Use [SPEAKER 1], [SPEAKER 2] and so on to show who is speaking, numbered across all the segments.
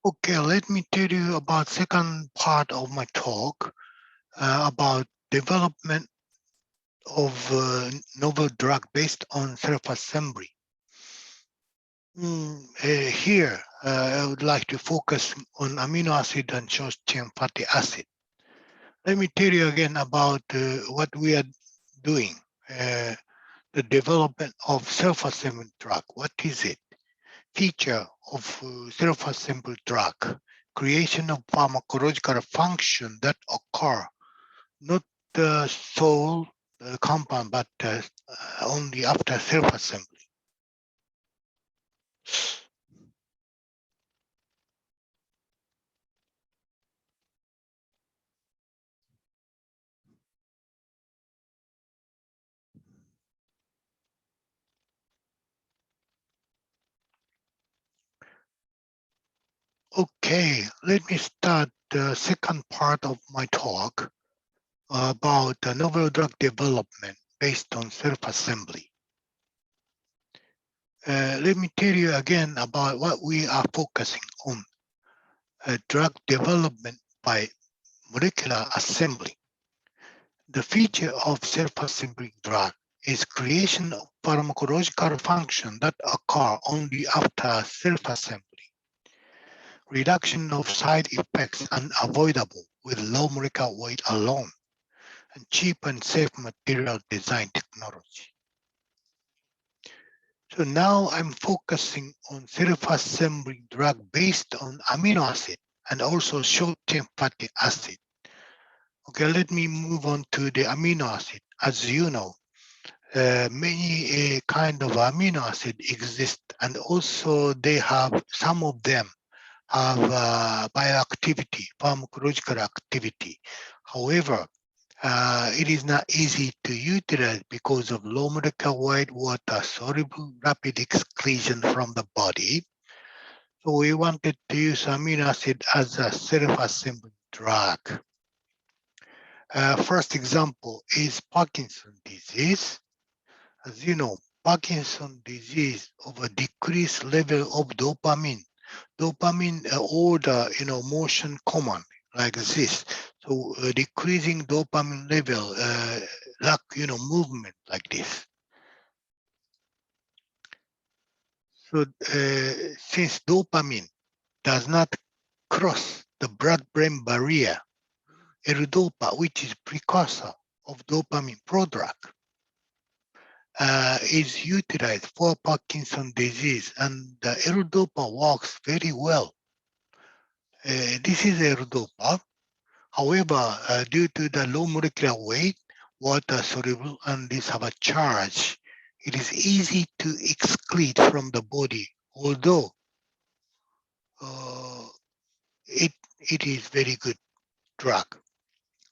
[SPEAKER 1] Okay, let me tell you about second part of my talk about development of novel drug based on self-assembly. Here, I would like to focus on amino acid and short-chain fatty acid. Let me tell you again about what we are doing. The development of self-assembly drug. What is it? Feature of self-assembled drug, creation of pharmacological function that occur not the sole compound, but only after self-assembly. Okay, let me start the second part of my talk about novel drug development based on self-assembly. Let me tell you again about what we are focusing on. Drug development by molecular assembly. The feature of self-assembling drug is creation of pharmacological function that occur only after self-assembly. Reduction of side effects unavoidable with low molecular weight alone, and cheap and safe material design technology. So now I'm focusing on self-assembling drug based on amino acid and also short-chain fatty acid. Okay, let me move on to the amino acid. As you know, many kind of amino acid exist, and also they have, some of them have bioactivity, pharmacological activity. However, it is not easy to utilize because of low molecular weight, water soluble, rapid excretion from the body. So we wanted to use amino acid as a self-assembly drug. First example is Parkinson disease. As you know, Parkinson disease of a decreased level of dopamine. Dopamine order, motion command like this. So decreasing dopamine level, lack, movement like this. So since dopamine does not cross the blood-brain barrier, L-dopa, which is precursor of dopamine prodrug, is utilized for Parkinson disease, and the L-dopa works very well. This is L-dopa. However, due to the low molecular weight, water soluble, and this have a charge, it is easy to excrete from the body, although it is very good drug.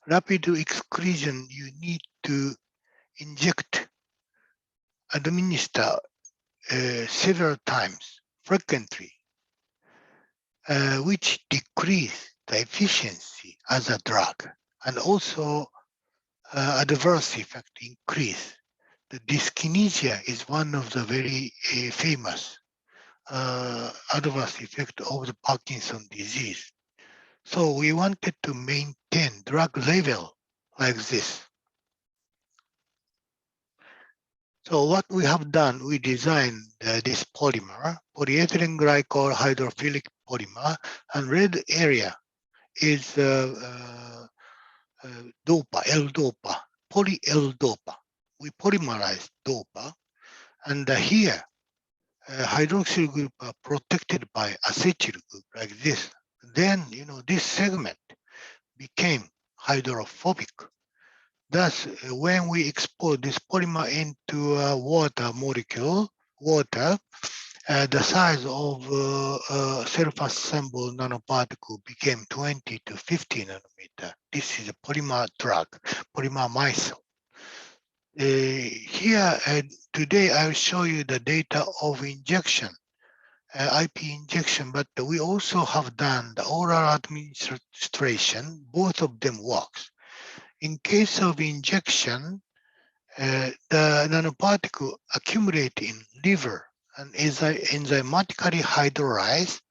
[SPEAKER 1] Rapid excretion, you need to inject, administer several times, frequently, which decrease the efficiency as a drug, and also adverse effect increase. The dyskinesia is one of the very famous adverse effect of the Parkinson disease. So we wanted to maintain drug level like this. So what we have done, we designed this polymer, polyethylene glycol hydrophilic polymer, and red area is dopa, L-dopa, poly-L-dopa. We polymerized dopa, and here hydroxyl group are protected by acetyl group like this. Then, this segment became hydrophobic. Thus, when we expose this polymer into a water molecule, the size of self-assembled nanoparticle became 20 to 50 nanometer. This is a polymer drug, polymer micelle. Here, today I will show you the data of injection, IP injection, but we also have done the oral administration. Both of them works. In case of injection, the nanoparticle accumulate in liver and is enzymatically hydrolyzed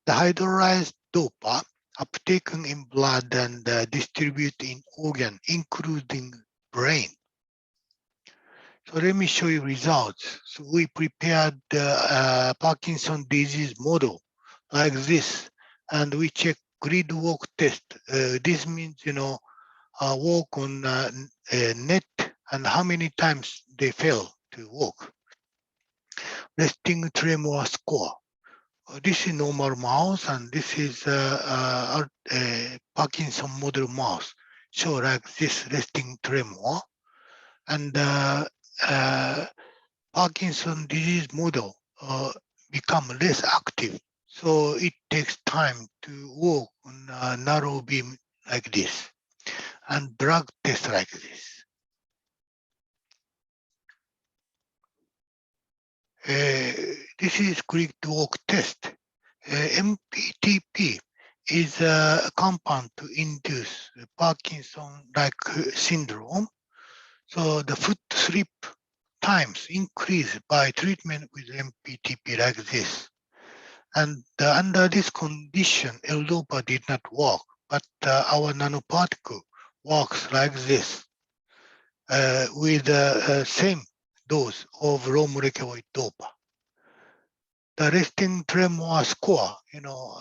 [SPEAKER 1] The hydrolyzed dopa uptaken in blood and distributed in organ, including brain. So let me show you results. So we prepared the Parkinson disease model like this, and we check grid walk test. This means, walk on a net and how many times they fail to walk. Resting tremor score. This is normal mouse, and this is a Parkinson model mouse. So like this resting tremor, and Parkinson disease model become less active. So it takes time to walk on a narrow beam like this, and drug test like this. This is grid walk test. MPTP is a compound to induce Parkinson-like syndrome. So the foot slip times increase by treatment with MPTP like this. And under this condition, L-DOPA did not work, but our nanoparticle works like this with the same dose of low molecular weight DOPA. The resting tremor score,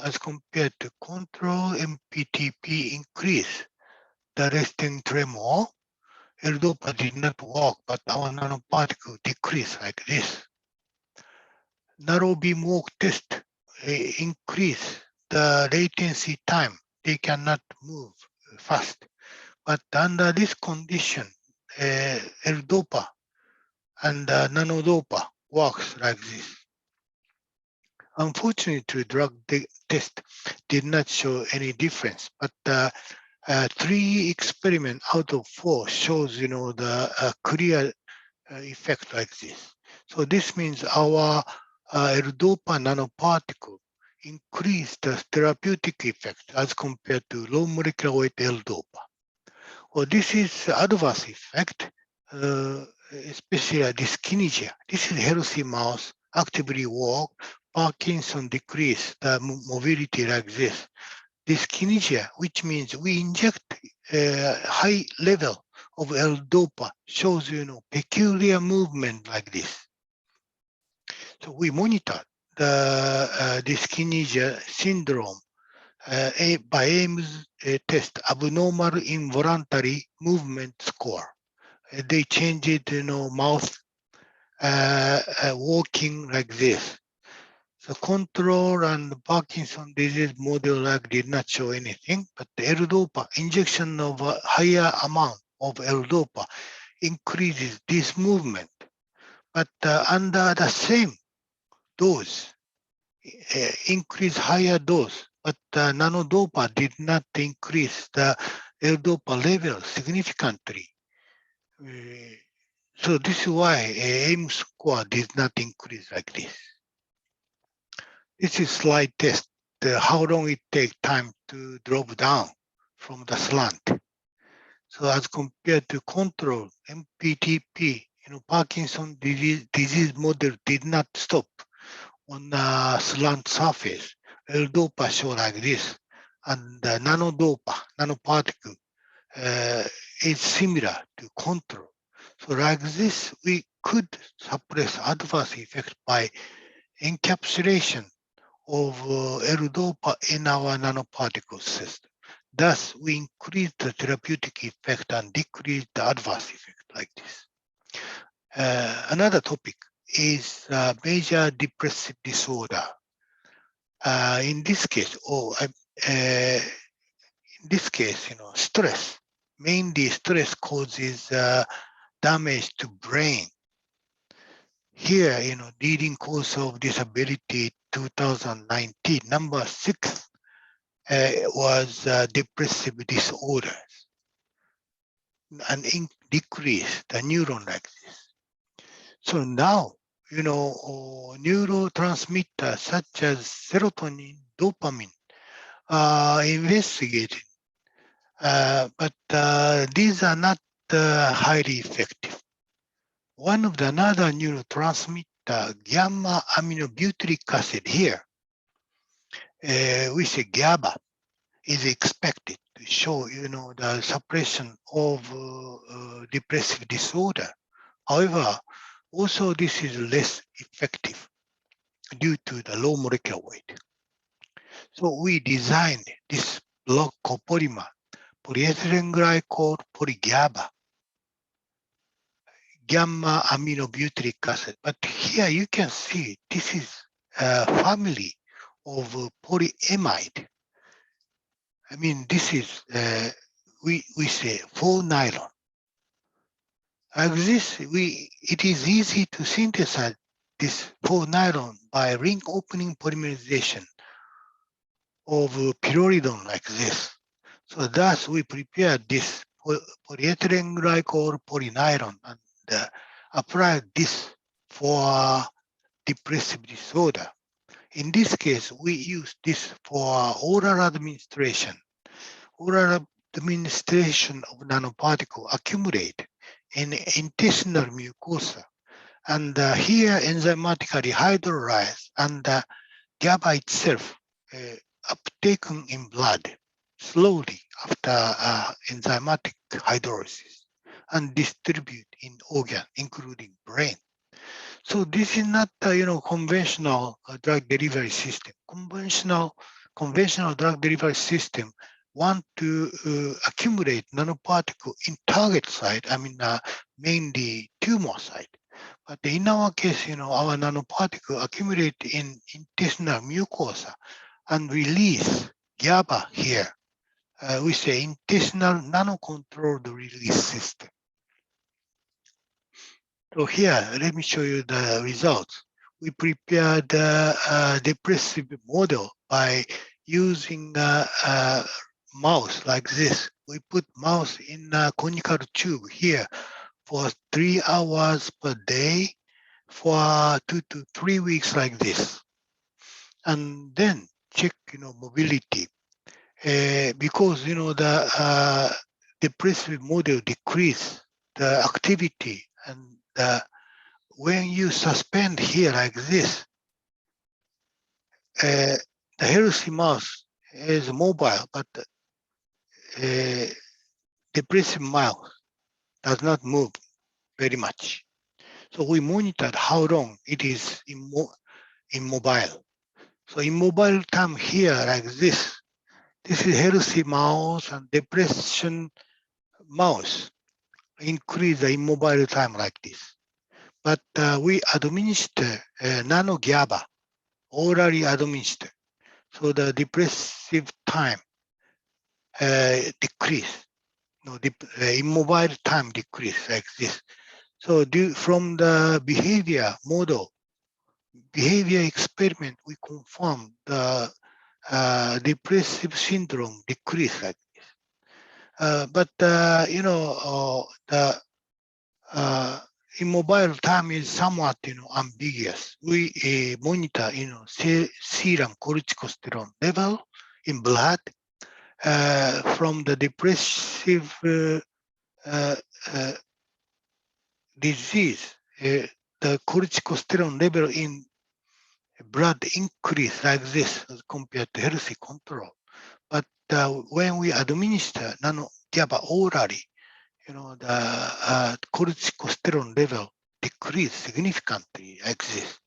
[SPEAKER 1] as compared to control, MPTP increase. The resting tremor, L-DOPA did not work, but our nanoparticle decreased like this. Narrow beam walk test increase the latency time. They cannot move fast. But under this condition, L-DOPA and nanodopa works like this. Unfortunately, drug test did not show any difference, but 3 experiments out of 4 shows, the clear effect like this. So this means our L-DOPA nanoparticle increased the therapeutic effect as compared to low molecular weight L-DOPA. Well, this is adverse effect, especially dyskinesia. This is healthy mouse, actively walk, Parkinson decrease the mobility like this. Dyskinesia, which means we inject a high level of L-DOPA, shows, peculiar movement like this. So we monitor the dyskinesia syndrome by Ames test, abnormal involuntary movement score. They changed, mouth walking like this. So control and Parkinson disease model did not show anything, but the L-DOPA, injection of a higher amount of L-DOPA increases this movement. But under the same dose, increase higher dose, but nanodopa did not increase the L-DOPA level significantly. So this is why AIM score did not increase like this. This is slide test, how long it takes time to drop down from the slant. So as compared to control, MPTP, Parkinson disease model did not stop on a slant surface. L-DOPA show like this, and the nanodopa, nanoparticle, is similar to control. So like this, we could suppress adverse effect by encapsulation of L-DOPA in our nanoparticle system. Thus, we increase the therapeutic effect and decrease the adverse effect like this. Another topic is major depressive disorder. In this case, stress, mainly stress causes damage to brain. Here, leading cause of disability 2019, number 6 was depressive disorders, and decrease the neuron like this. So now, neurotransmitters such as serotonin, dopamine are investigated, but these are not highly effective. One of the another neurotransmitter, gamma aminobutyric acid here, we say GABA is expected to show, the suppression of depressive disorder. However, also this is less effective due to the low molecular weight. So we designed this block copolymer, polyethylene glycol polyGABA, gamma aminobutyric acid. But here you can see this is a family of polyamide. I mean, this is, we say 4-nylon. Like this, it is easy to synthesize this 4-nylon by ring opening polymerization of pyridine like this. So thus we prepared this polyethylene glycol polynylon and applied this for depressive disorder. In this case, we use this for oral administration. Oral administration of nanoparticle accumulate in intestinal mucosa, and here enzymatically hydrolyzed, and GABA itself uptaken in blood slowly after enzymatic hydrolysis and distribute in organ, including brain. So this is not, conventional drug delivery system. Conventional drug delivery system want to accumulate nanoparticle in target site, mainly tumor site. But in our case, our nanoparticle accumulate in intestinal mucosa and release GABA here. We say intestinal nano-controlled release system. So here, let me show you the results. We prepared a depressive model by using a mouse like this. We put mouse in a conical tube here for 3 hours per day for 2 to 3 weeks like this. And then check, mobility. Because, the depressive model decrease the activity, and when you suspend here like this, the healthy mouse is mobile, but depressive mouse does not move very much. So we monitored how long it is immobile. So immobile time here like this. This is healthy mouse, and depression mouse increase the immobile time like this. But we administer nano GABA, orally administer. So the depressive time decrease, immobile time decrease like this. So from the behavior model, behavior experiment, we confirm the depressive syndrome decrease like this. But the immobile time is somewhat, ambiguous. We monitor, serum corticosterone level in blood from the depressive disease. The corticosterone level in blood increase like this as compared to healthy control. But when we administer nano GABA orally, the corticosterone level decrease significantly like this.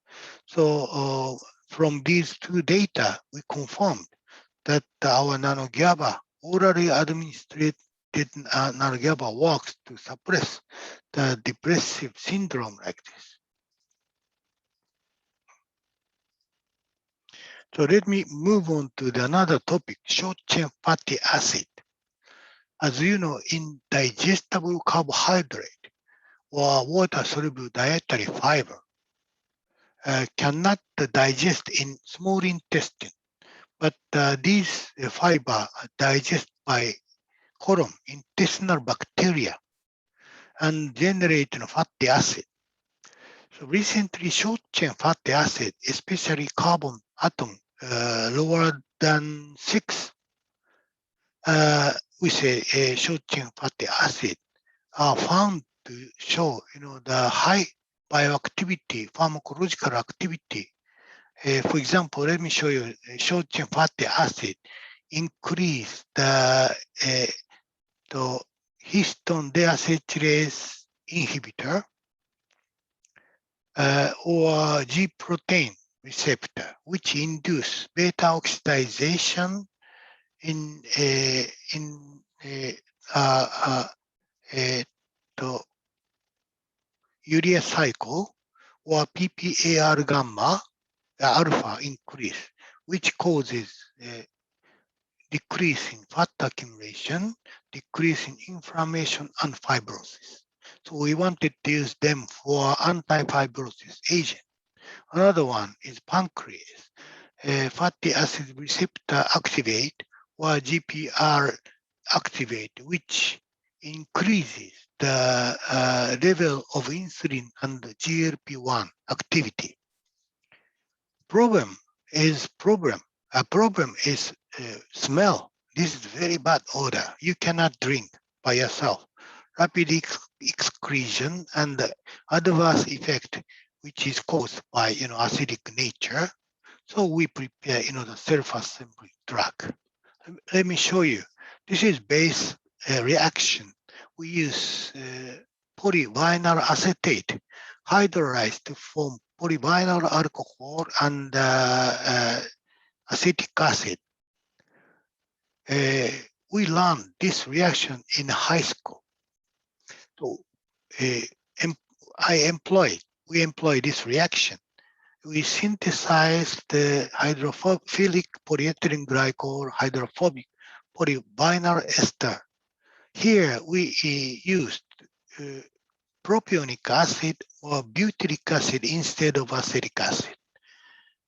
[SPEAKER 1] So from these two data, we confirmed that our nano GABA orally administered nano GABA works to suppress the depressive syndrome like this. So let me move on to another topic, short-chain fatty acid. As you know, indigestible carbohydrate or water-soluble dietary fiber cannot digest in small intestine, but these fiber are digested by colon, intestinal bacteria, and generate fatty acid. So recently, short-chain fatty acid, especially carbon atom lower than 6, we say short-chain fatty acid are found to show, the high bioactivity, pharmacological activity For example, let me show you short-chain fatty acid increase the histone deacetylase inhibitor or G protein receptor, which induce beta oxidation in urea cycle, or PPAR gamma alpha increase, which causes decrease in fat accumulation, decrease in inflammation and fibrosis. So we wanted to use them for anti-fibrosis agent. Another one is pancreas, fatty acid receptor activate or GPR activate, which increases the level of insulin and GLP-1 activity. Problem is smell. This is very bad odor. You cannot drink by yourself. Rapid excretion and adverse effect, which is caused by acidic nature. So we prepare the self-assembly drug. Let me show you. This is base reaction. We use polyvinyl acetate hydrolyzed to form polyvinyl alcohol and acetic acid. We learned this reaction in high school. So we employ this reaction. We synthesize the hydrophilic polyethylene glycol hydrophobic polyvinyl ester. Here we used propionic acid or butyric acid instead of acetic acid.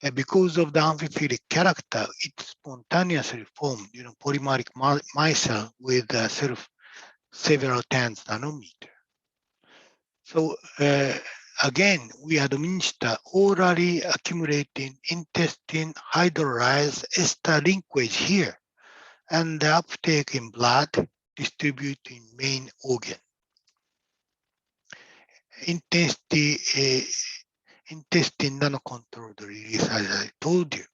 [SPEAKER 1] And because of the amphiphilic character, it spontaneously formed polymeric micelle with several tens nanometer. So again, we administer orally accumulating intestine hydrolyzed ester linkage here, and the uptake in blood distributed in main organ. Intestine nanocontrolled release, as I told you.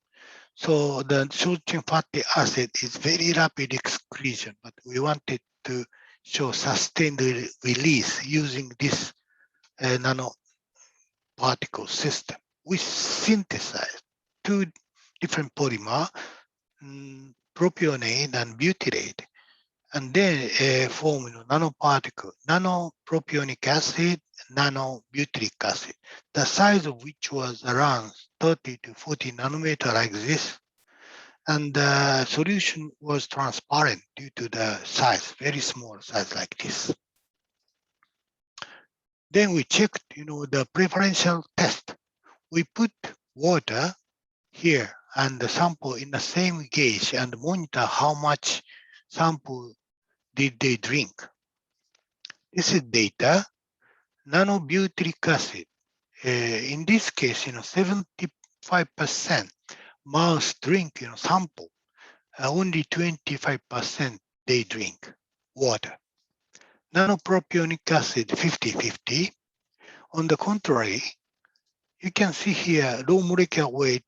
[SPEAKER 1] So the short-chain fatty acid is very rapid excretion, but we wanted to show sustained release using this nanoparticle system. We synthesized two different polymer, propionate and butyrate, and then form nanoparticle, nanopropionic acid, nanobutyric acid, the size of which was around 30 to 40 nanometer like this. And the solution was transparent due to the size, very small size like this. Then we checked, the preferential test. We put water here and the sample in the same gauge and monitor how much sample did they drink. This is data. Nanobutyric acid. In this case, 75% mouse drink sample. Only 25% they drink water. Nanopropionic acid 50-50. On the contrary, you can see here low molecular weight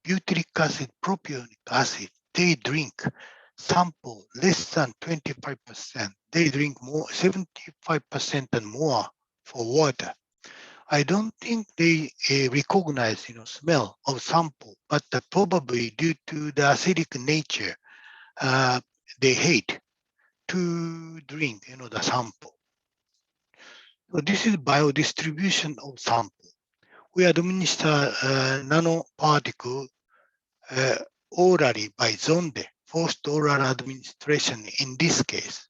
[SPEAKER 1] butyric acid, propionic acid. They drink sample less than 25%. They drink more, 75% and more for water. I don't think they recognize smell of sample, but probably due to the acidic nature, they hate to drink the sample. So this is biodistribution of sample. We administer nanoparticle orally by zonde, forced oral administration in this case.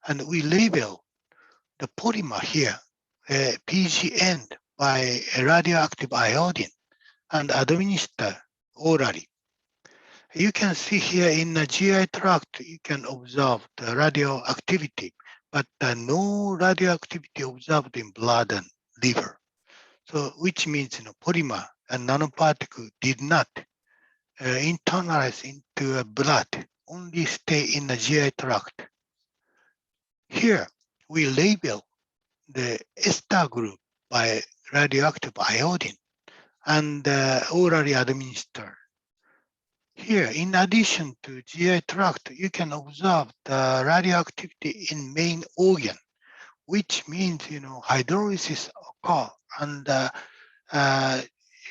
[SPEAKER 1] And we label the polymer here, PGN, by radioactive iodine and administer orally. You can see here in the GI tract, you can observe the radioactivity, but no radioactivity observed in blood and liver. So which means polymer and nanoparticle did not internalize into blood, only stay in the GI tract. Here we label the ester group by radioactive iodine and orally administered. Here, in addition to GI tract, you can observe the radioactivity in main organ, which means, hydrolysis occur and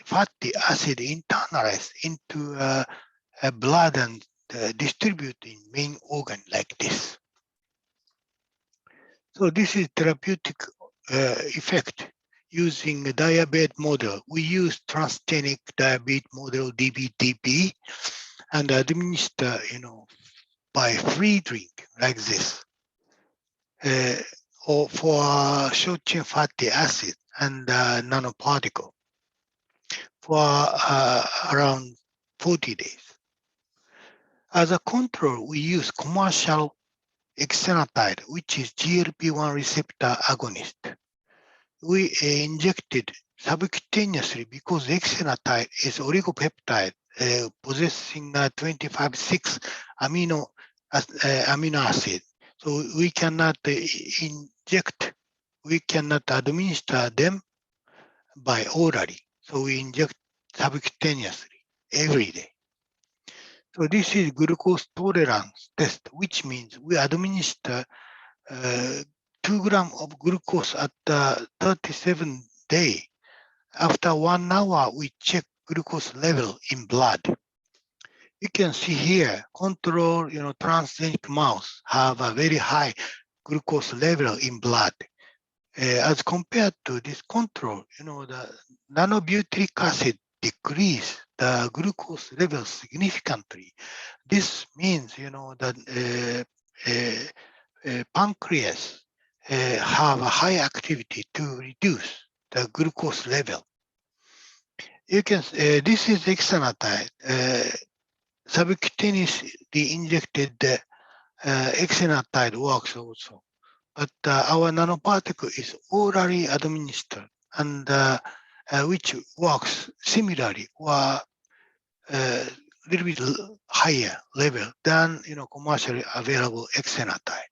[SPEAKER 1] fatty acid internalize into blood and distribute in main organ like this. So this is therapeutic effect using a diabetes model. We use transgenic diabetes model DBDP and administer, by free drink like this, or for short-chain fatty acid and nanoparticle for around 40 days. As a control, we use commercial exenatide, which is GLP-1 receptor agonist. We injected subcutaneously because exenatide is oligopeptide possessing 25,6 amino acid. So we cannot inject, we cannot administer them by orally. So we inject subcutaneously every day. So this is glucose tolerance test, which means we administer 2 grams of glucose at the 37th day. After 1 hour, we check glucose level in blood. You can see here, control, transgenic mouse have a very high glucose level in blood. As compared to this control, the nanobutyric acid decrease the glucose level significantly. This means, that pancreas have a high activity to reduce the glucose level. You can, this is exenatide, subcutaneously injected exenatide works also. But our nanoparticle is orally administered and which works similarly or a little bit higher level than commercially available exenatide.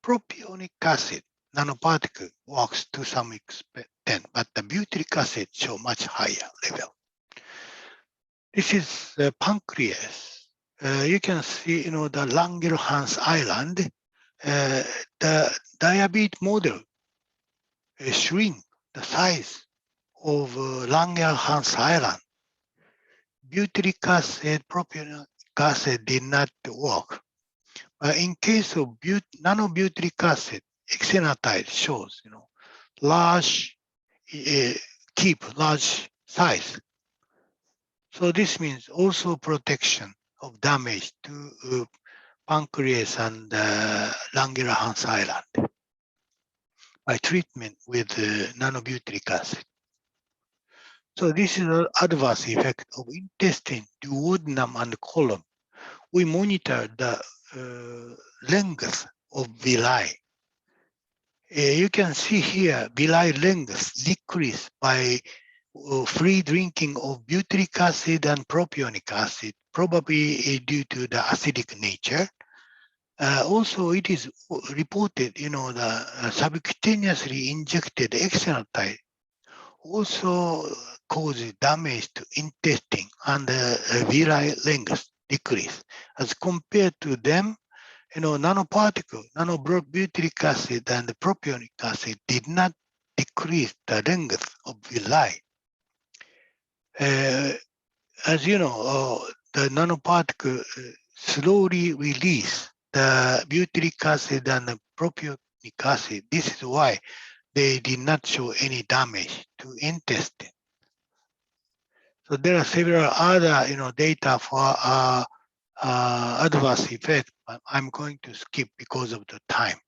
[SPEAKER 1] Propionic acid nanoparticle works to some extent, but the butyric acid show much higher level. This is the pancreas. You can see, the Langerhans Island. The diabetes model shrink the size of Langerhans Island. Butyric acid, propionic acid did not work. But in case of nanobutyric acid, exenatide shows, large, keep large size. So this means also protection of damage to pancreas and Langerhans Island by treatment with nanobutyric acid. So this is an adverse effect of intestine, duodenum, and colon. We monitor the length of villi. You can see here villi length decrease by free drinking of butyric acid and propionic acid, probably due to the acidic nature. Also, it is reported, the subcutaneously injected exenatide also causes damage to intestine and villi length decrease. As compared to them, nanoparticle, nanobutyric acid and the propionic acid did not decrease the length of villi. As you know, the nanoparticle slowly release the butyric acid and the propionic acid. This is why they did not show any damage to intestine. So there are several other, data for adverse effect, but I'm going to skip because of the time.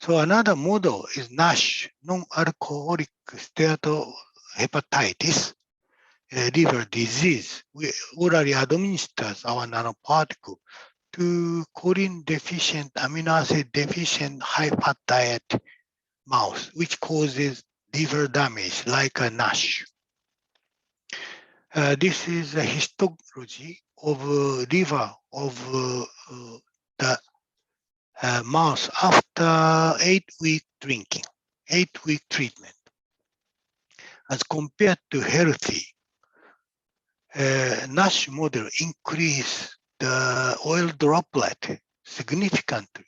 [SPEAKER 1] So another model is NASH, non-alcoholic steatohepatitis, liver disease. We orally administer our nanoparticle to choline deficient, amino acid deficient, high fat diet mouse, which causes liver damage like a NASH. This is a histology of liver of the mouse after 8-week drinking, 8-week treatment. as compared to healthy, NASH model increase the oil droplet significantly.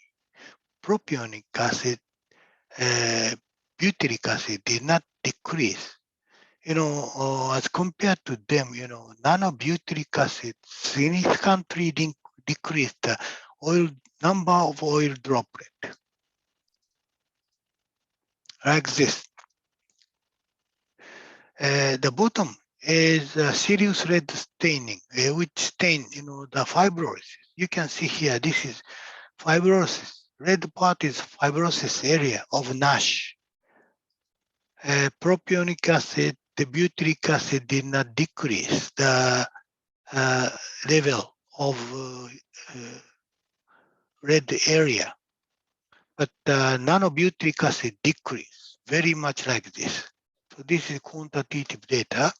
[SPEAKER 1] Propionic acid, butyric acid did not decrease. As compared to them, nanobutyric acid significantly decreased the number of oil droplet. Like this. The bottom is serious red staining, which stain, the fibrosis. You can see here, this is fibrosis. Red part is fibrosis area of NASH. Propionic acid, the butyric acid did not decrease the level of red area, but nanobutyric acid decrease very much like this. So this is quantitative data.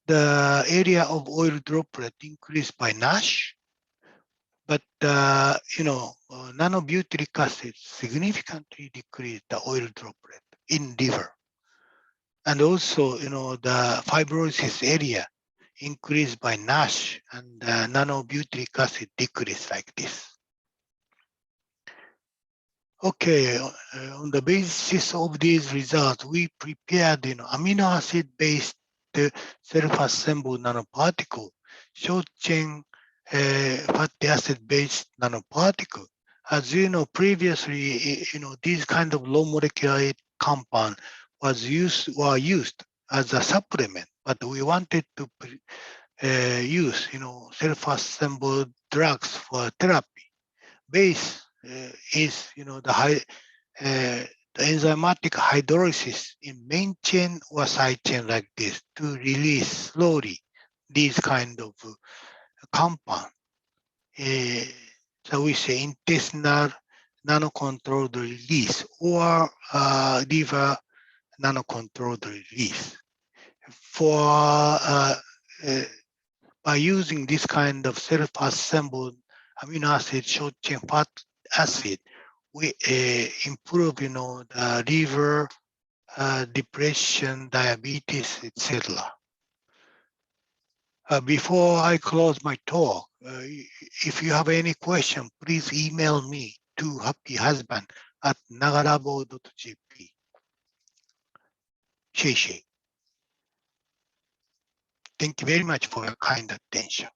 [SPEAKER 1] The area of oil droplet increased by NASH, but nanobutyric acid significantly decreased the oil droplet in liver. And also, the fibrosis area increased by NASH, and nanobutyric acid decreased like this. Okay, on the basis of these results, we prepared amino acid-based self-assembled nanoparticle, short-chain fatty acid-based nanoparticle. As you know, previously, these kind of low molecular weight compound were used as a supplement, but we wanted to use, self-assembled drugs for therapy. Base is, the enzymatic hydrolysis in main chain or side chain like this to release slowly these kind of compound. So we say intestinal nanocontrolled release or liver nanocontrolled release. By using this kind of self-assembled amino acid short chain fat acid, we improve, the liver, depression, diabetes, etc. Before I close my talk, if you have any question, please email me to happyhusband@nagarabo.jp. Thank you very much for your kind attention.